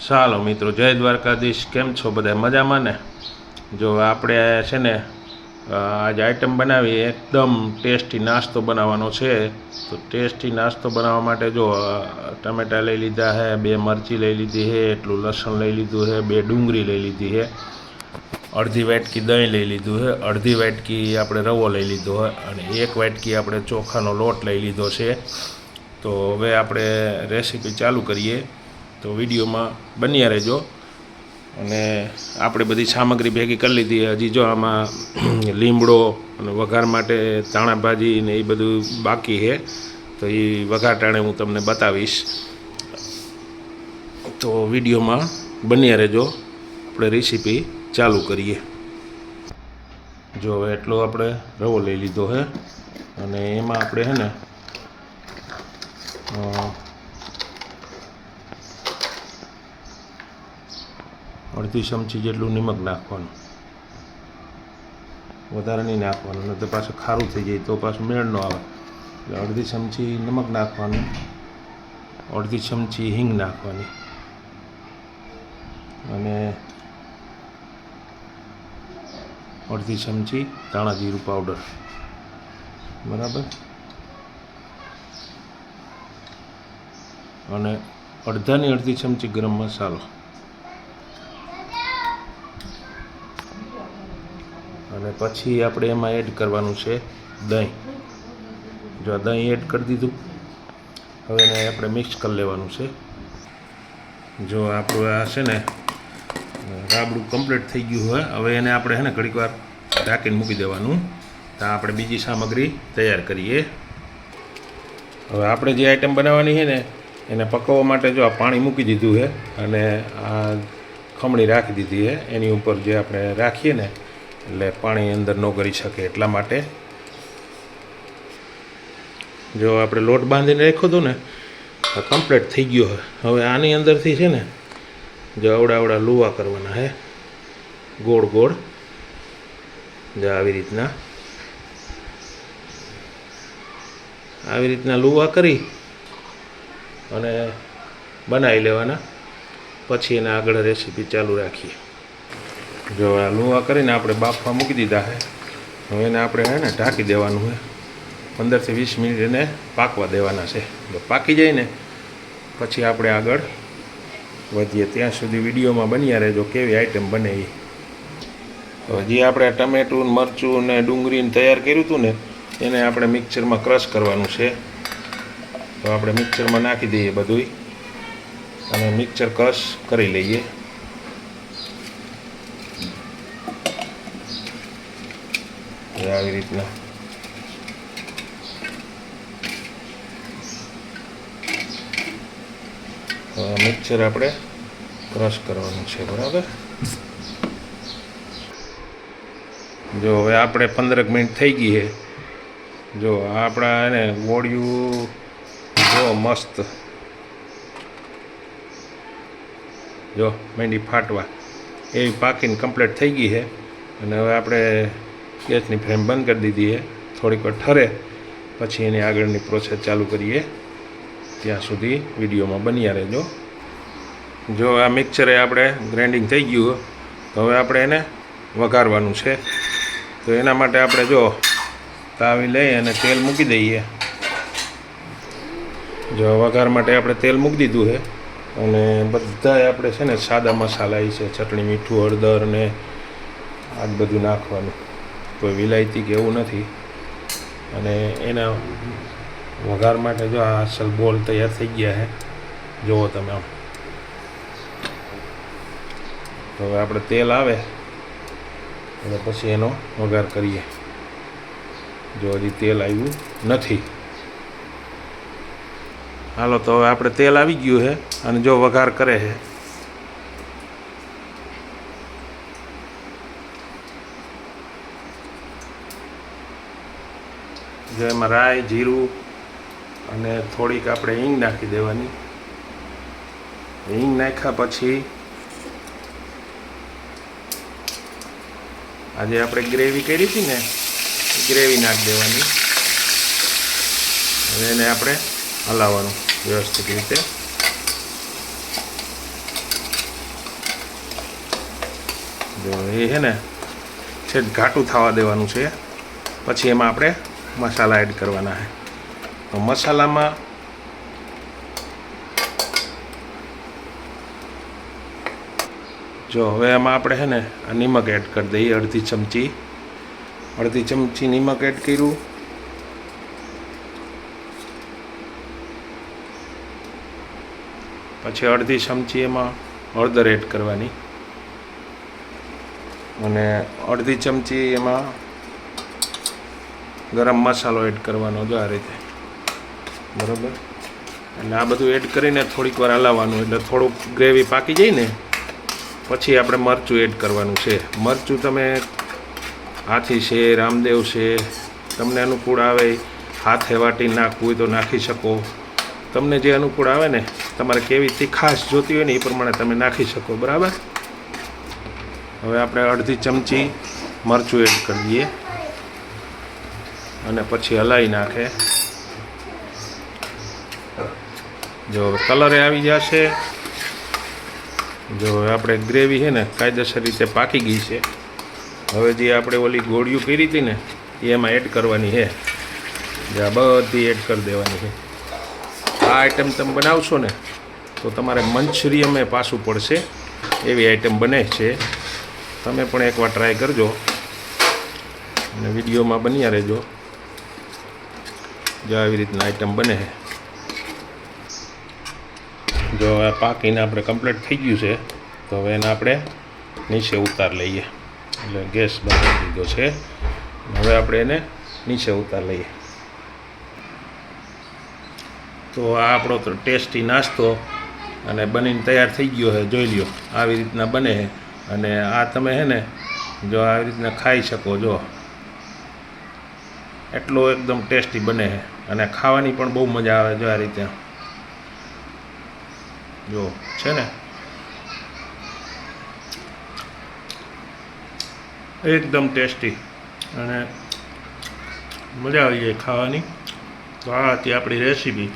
ચાલો મિત્રો, જય દ્વારકાધીશ. કેમ છો બધા? મજામાં ને? જો આપણે છે ને આજે આઈટમ બનાવી, એકદમ ટેસ્ટી નાસ્તો બનાવવાનો છે. તો ટેસ્ટી નાસ્તો બનાવવા માટે જો ટમેટાં લઈ લીધા છે, 2 મરચી લઈ લીધી છે, એટલું લસણ લઈ લીધું છે, 2 ડુંગળી લઈ લીધી છે, અડધી વાટકી દહીં લઈ લીધું છે, અડધી વાટકી આપણે રવો લઈ લીધો છે અને 1 વાટકી આપણે ચોખાનો લોટ લઈ લીધો છે. તો હવે આપણે રેસીપી ચાલુ કરીએ. તો વિડીયોમાં બન્યા રહેજો. અને આપણે બધી સામગ્રી ભેગી કરી લીધી. હજી જો આમાં લીમડો અને વઘાર માટે ધાણાભાજી ને એ બધું બાકી છે. તો એ વઘાર ટાણે હું તમને બતાવીશ. તો વિડીયોમાં બન્યા રહેજો. આપણે રેસીપી ચાલુ કરીએ. જો એટલો આપણે રવો લઈ લીધો છે અને એમાં આપણે છે ને અડધી ચમચી જેટલું નિમક નાખવાનું, વધારે નહીં નાખવાનું, નહીં તો પાછું ખારું થઈ જાય તો પાછું મેળ ન આવે. એટલે અડધી ચમચી નમક નાખવાનું, અડધી ચમચી હિંગ નાખવાની અને અડધી ચમચી ધાણા જીરું પાવડર, બરાબર. અને અડધાની અડધી ચમચી ગરમ મસાલો અને પછી આપણે એમાં એડ કરવાનું છે દહીં. જો દહીં એડ કરી દીધું. હવે એને આપણે મિક્સ કરી લેવાનું છે. જો આપણું આ છે ને રાબડું કમ્પ્લીટ થઈ ગયું હોય. હવે એને આપણે છે ને ઘડીક વાર ઢાંકીને મૂકી દેવાનું. તો આપણે બીજી સામગ્રી તૈયાર કરીએ. હવે આપણે જે આઈટમ બનાવવાની છે ને એને પકવવા માટે જો આ પાણી મૂકી દીધું છે અને આ ખમણી રાખી દીધી છે. એની ઉપર જે આપણે રાખીએ ને એટલે પાણી અંદર ન કરી શકે એટલા માટે. જો આપણે લોટ બાંધીને રાખ્યો હતો ને આ કમ્પ્લીટ થઈ ગયો છે. હવે આની અંદરથી છે ને જો આવડા લુવા કરવાના છે, ગોળ ગોળ. જો આવી રીતના લુવા કરી અને બનાવી લેવાના. પછી એને આગળ રેસીપી ચાલુ રાખીએ. જો આ લુવા કરીને આપણે બાફવા મૂકી દીધા છે. હવે એને આપણે છે ને ઢાંકી દેવાનું છે. 15 થી 20 મિનિટ એને પાકવા દેવાના છે. જો પાકી જાય ને પછી આપણે આગળ વધીએ. ત્યાં સુધી વિડીયોમાં બન્યા રહેજો કેવી આઈટમ બને એ. હવે જે આપણે ટમેટું, મરચું ને ડુંગળીને તૈયાર કર્યું હતું ને એને આપણે મિક્સરમાં ક્રશ કરવાનું છે. તો આપણે મિક્સરમાં નાખી દઈએ બધુંય અને મિક્સર ક્રશ કરી લઈએ. આવી રીતના મિક્સર આપણે ક્રશ કરવાનું છે, બરાબર. જો હવે આપણે 15 મિનિટ થઈ ગઈ છે. જો આપણા એને ગોળિયું જો મસ્ત જો મેંડી ફાટવા એવી પાકીને કમ્પ્લીટ થઈ ગઈ છે. અને હવે આપણે ગેસની ફ્લેમ બંધ કરી દીધી છે. થોડીક વાર ઠરે પછી એની આગળની પ્રોસેસ ચાલુ કરીએ. ત્યાં સુધી વિડીયોમાં બન્યા રહેજો. જો આ મિક્સરે આપણે ગ્રાઇન્ડિંગ થઈ ગયું. તો હવે આપણે એને વઘારવાનું છે. તો એના માટે આપણે જો તાવી લઈ અને તેલ મૂકી દઈએ. જો વઘાર માટે આપણે તેલ મૂકી દીધું છે અને બધાય આપણે છે ને સાદા મસાલા છે, ચટણી, મીઠું, હળદર ને આ બધું નાખવાનું. કોઈ વિલાયતી કે એવું નથી. અને એના વઘાર માટે જો આ અસલ બોલ તૈયાર થઈ ગયા છે. જુઓ તમે આમ. તો હવે આપણે તેલ આવે એટલે પછી એનો વઘાર કરીએ. જો હજી તેલ આવ્યું નથી. હાલો, તો હવે આપણે તેલ આવી ગયું છે અને જો વઘાર કરે છે. જો એમાં રાઈ, જીરું અને થોડીક આપણે હિંગ નાખી દેવાની. હિંગ નાખ્યા પછી આજે આપણે ગ્રેવી કરી હતી ને ગ્રેવી નાખી દેવાની. હવે એને આપણે હલાવવાનું વ્યવસ્થિત રીતે. જો એ છે ને છે ઘાટું થવા દેવાનું છે, પછી એમાં આપણે મસાલા એડ કરવાના છે. તો મસાલામાં જો હવે એમાં આપણે છે ને આ નિમક એડ કરી દઈએ, અડધી ચમચી નિમક એડ કર્યું. પછી અડધી ચમચી એમાં હળદર એડ કરવાની અને અડધી ચમચી એમાં ગરમ મસાલો એડ કરવાનો. જો આ રીતે, બરાબર. એટલે આ બધું એડ કરીને થોડીક વાર હલાવવાનું, એટલે થોડુંક ગ્રેવી પાકી જાય ને પછી આપણે મરચું એડ કરવાનું છે. મરચું તમે હાથી છે, રામદેવ છે, તમને અનુકૂળ આવે હાથે વાટી નાખવું હોય તો નાખી શકો. તમને જે અનુકૂળ આવે ને, તમારે કેવી તીખાશ જોતી હોય ને એ પ્રમાણે તમે નાખી શકો, બરાબર. હવે આપણે અડધી ચમચી મરચું એડ કરી દઈએ અને પછી હલાવી નાખે. જો કલરે આવી જશે. જો આપણે ગ્રેવી છે ને કાયદેસર રીતે પાકી ગઈ છે. હવે જે આપણે ઓલી ગોળીઓ કરી હતી ને એ એમાં એડ કરવાની છે. જે આ બધી એડ કરી દેવાની છે. આ આઈટમ તમે બનાવશો ને તો તમારે મંચુરિયમે પાછું પડશે એવી આઈટમ બને છે. તમે પણ એકવાર ટ્રાય કરજો અને વિડીયોમાં બન્યા રહેજો. જો આવી રીતના આઈટમ બને છે. જો આ પાકીને આપણે કમ્પ્લીટ થઈ ગયું છે, તો હવે એને આપણે નીચે ઉતાર લઈએ. એટલે ગેસ બંધ કરી દીધો છે. હવે આપણે એને નીચે ઉતાર લઈએ. તો આ આપણો તો ટેસ્ટી નાસ્તો અને બનીને તૈયાર થઈ ગયો છે. જોઈ લ્યો, આવી રીતના બને છે. અને આ તમે છે ને જો આવી રીતના ખાઈ શકો. જો એટલો એકદમ ટેસ્ટી બને છે અને ખાવાની પણ બહુ મજા આવે. જો આ રીતે જો છે ને એકદમ ટેસ્ટી અને મજા આવી જાય ખાવાની. તો આ હતી આપણી રેસીપી.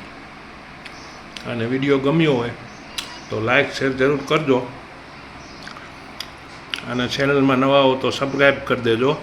અને વિડીયો ગમ્યો હોય તો લાઈક શેર જરૂર કરજો અને ચેનલમાં નવા હો તો સબસ્ક્રાઈબ કરી દેજો.